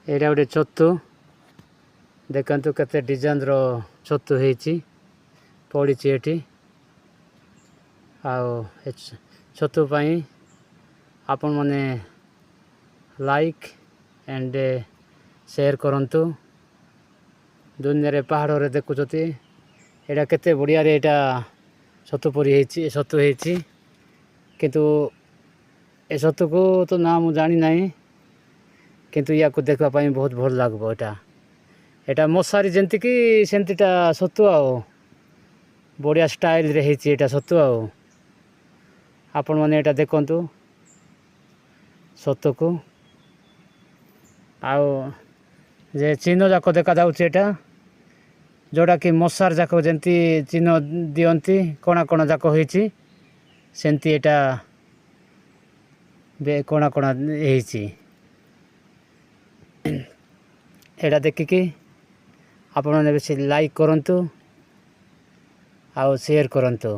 ଏଇଟା ଗୋଟେ ଛତୁ ଦେଖନ୍ତୁ କେତେ ଡିଜାଇନର ଛତୁ ହେଇଛି ପଡ଼ିଛି ଏଠି। ଆଉ ଏ ଛତୁ ପାଇଁ ଆପଣମାନେ ଲାଇକ୍ ଆଣ୍ଡ ସେୟାର କରନ୍ତୁ। ଦୁନିଆରେ ପାହାଡ଼ରେ ଦେଖୁଛନ୍ତି ଏଇଟା କେତେ ବଢ଼ିଆରେ ଏଇଟା ଛତୁ ପରି ହେଇଛି ଛତୁ ହେଇଛି। କିନ୍ତୁ ଏ ଛତୁକୁ ତ ନାଁ ମୁଁ ଜାଣିନାହିଁ, କିନ୍ତୁ ୟାକୁ ଦେଖିବା ପାଇଁ ବହୁତ ଭଲ ଲାଗିବ। ଏଇଟା ମଶାରୀ ଯେମିତିକି ସେମିତିଟା ଛତୁ ଆଉ ବଢ଼ିଆ ଷ୍ଟାଇଲରେ ହେଇଛି ଏଇଟା ଛତୁ। ଆଉ ଆପଣମାନେ ଏଇଟା ଦେଖନ୍ତୁ ଛତୁକୁ। ଆଉ ଯେ ଚିହ୍ନ ଯାକ ଦେଖାଯାଉଛି ଏଇଟା ଯେଉଁଟାକି ମଶାର ଯାକ ଯେମିତି ଚିହ୍ନ ଦିଅନ୍ତି କଣା କଣା ଯାକ ହେଇଛି ସେମିତି ଏଇଟା କଣା କଣା ହେଇଛି। ଏଇଟା ଦେଖିକି ଆପଣମାନେ ବେଶୀ ଲାଇକ୍ କରନ୍ତୁ ଆଉ ସେୟାର କରନ୍ତୁ।